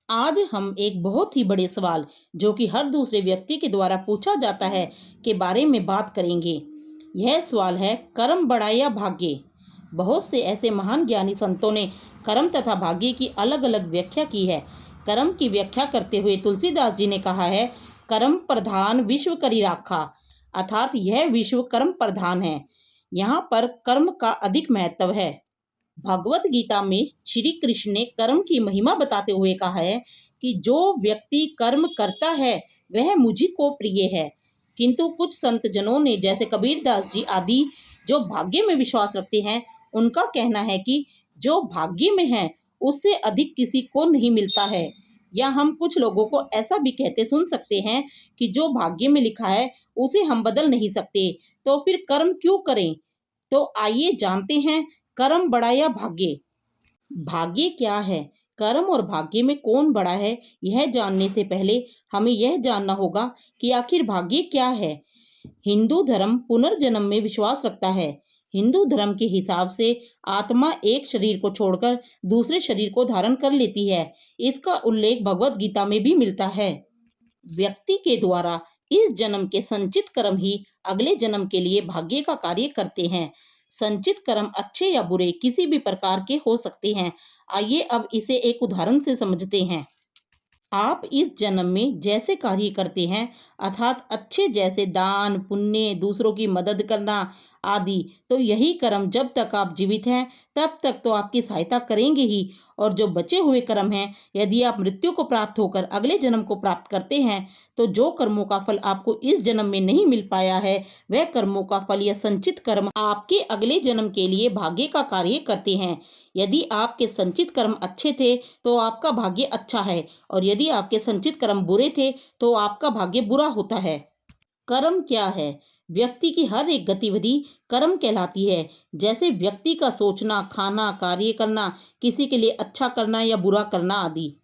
आज हम एक बहुत ही बड़े सवाल जो कि हर दूसरे व्यक्ति के द्वारा पूछा जाता है के बारे में बात करेंगे। यह सवाल है कर्म बड़ा या भाग्य। बहुत से ऐसे महान ज्ञानी संतों ने कर्म तथा भाग्य की अलग अलग व्याख्या की है। कर्म की व्याख्या करते हुए तुलसीदास जी ने कहा है, कर्म प्रधान विश्व करी राखा, अर्थात यह विश्व कर्म प्रधान है। यहाँ पर कर्म का अधिक महत्व है। भगवत गीता में श्री कृष्ण ने कर्म की महिमा बताते हुए कहा है कि जो व्यक्ति कर्म करता है वह मुझी को प्रिय है। किंतु कुछ संत जनों ने जैसे कबीरदास जी आदि जो भाग्य में विश्वास रखते हैं, उनका कहना है कि जो भाग्य में है उससे अधिक किसी को नहीं मिलता है। या हम कुछ लोगों को ऐसा भी कहते सुन सकते हैं कि जो भाग्य में लिखा है उसे हम बदल नहीं सकते, तो फिर कर्म क्यों करें। तो आइए जानते हैं कर्म बड़ा या भाग्य। भाग्य क्या है, कर्म और भाग्य में कौन बड़ा है, यह जानने से पहले हमें यह जानना होगा कि आखिर भाग्य क्या है। हिंदू धर्म पुनर्जन्म में विश्वास रखता है। हिंदू धर्म के हिसाब से आत्मा एक शरीर को छोड़कर दूसरे शरीर को धारण कर लेती है। इसका उल्लेख भगवत गीता में भी मिलता है। व्यक्ति के द्वारा इस जन्म के संचित कर्म ही अगले जन्म के लिए भाग्य का कार्य करते हैं। संचित कर्म अच्छे या बुरे किसी भी प्रकार के हो सकते हैं। आइए अब इसे एक उदाहरण से समझते हैं। आप इस जन्म में जैसे कार्य करते हैं, अर्थात अच्छे जैसे दान पुण्य, दूसरों की मदद करना आदि, तो यही कर्म जब तक आप जीवित हैं तब तक तो आपकी सहायता करेंगे ही। और जो बचे हुए कर्म हैं, यदि आप मृत्यु को प्राप्त होकर अगले जन्म को प्राप्त करते हैं, तो जो कर्मों का फल आपको इस जन्म में नहीं मिल पाया है, वह कर्मों का फल या संचित कर्म आपके अगले जन्म के लिए भाग्य का कार्य करते हैं। यदि आपके संचित कर्म अच्छे थे तो आपका भाग्य अच्छा है, और यदि आपके संचित कर्म बुरे थे तो आपका भाग्य बुरा होता है। कर्म क्या है? व्यक्ति की हर एक गतिविधि कर्म कहलाती है। जैसे व्यक्ति का सोचना, खाना, कार्य करना, किसी के लिए अच्छा करना या बुरा करना आदि।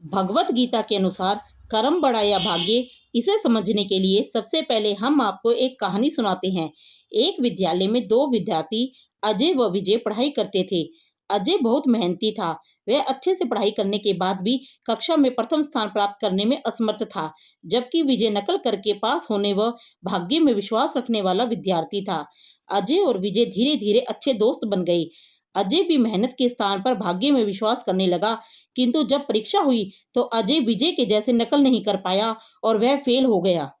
भगवत गीता के अनुसार कर्म बड़ा या भाग्य, इसे समझने के लिए सबसे पहले हम आपको एक कहानी सुनाते हैं। एक विद्यालय में दो विद्यार्थी अजय व विजय पढ़ाई करते थे। अजय बहुत मेहनती था। वह अच्छे से पढ़ाई करने के बाद भी कक्षा में प्रथम स्थान प्राप्त करने में असमर्थ था, जबकि विजय नकल करके पास होने व भाग्य में विश्वास रखने वाला विद्यार्थी था। अजय और विजय धीरे धीरे अच्छे दोस्त बन गए। अजय भी मेहनत के स्थान पर भाग्य में विश्वास करने लगा, किंतु जब परीक्षा हुई तो अजय विजय के जैसे नकल नहीं कर पाया और वह फेल हो गया।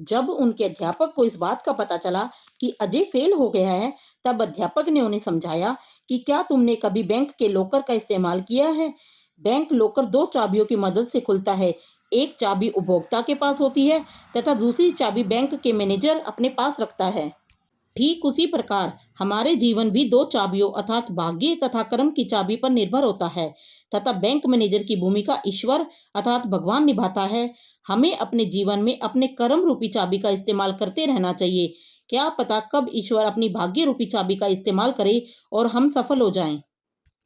जब उनके अध्यापक को इस बात का पता चला कि अजय फेल हो गया है, तब अध्यापक ने उन्हें समझाया कि क्या तुमने कभी बैंक के लॉकर का इस्तेमाल किया है। बैंक लॉकर दो चाबियों की मदद से खुलता है। एक चाबी उपभोक्ता के पास होती है तथा दूसरी चाबी बैंक के मैनेजर अपने पास रखता है। ठीक उसी प्रकार हमारे जीवन भी दो चाबियों अर्थात भाग्य तथा कर्म की चाबी पर निर्भर होता है, तथा बैंक मैनेजर की भूमिका ईश्वर अर्थात भगवान निभाता है। हमें अपने जीवन में अपने कर्म रूपी चाबी का इस्तेमाल करते रहना चाहिए। क्या पता कब ईश्वर अपनी भाग्य रूपी चाबी का इस्तेमाल करे और हम सफल हो जाएं।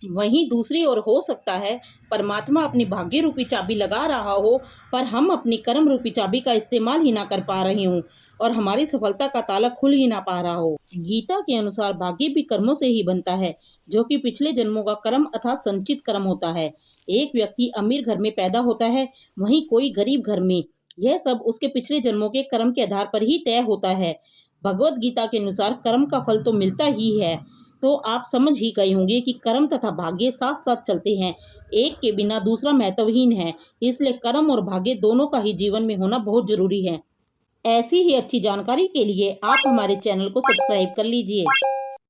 वहीं दूसरी ओर हो सकता है परमात्मा अपनी भाग्य रूपी चाबी लगा रहा हो, पर हम अपनी कर्म रूपी चाबी का इस्तेमाल ही ना कर पा रहे हों और हमारी सफलता का ताला खुल ही ना पा रहा हो। गीता के अनुसार भाग्य भी कर्मों से ही बनता है, जो कि पिछले जन्मों का कर्म अर्थात संचित कर्म होता है। एक व्यक्ति अमीर घर में पैदा होता है, वहीं कोई गरीब घर में। यह सब उसके पिछले जन्मों के कर्म के आधार पर ही तय होता है। भगवत गीता के अनुसार कर्म का फल तो मिलता ही है। तो आप समझ ही गए होंगे कि कर्म तथा भाग्य साथ साथ चलते हैं, एक के बिना दूसरा महत्वहीन है। इसलिए कर्म और भाग्य दोनों का ही जीवन में होना बहुत जरूरी है। ऐसी ही अच्छी जानकारी के लिए आप हमारे चैनल को सब्सक्राइब कर लीजिए।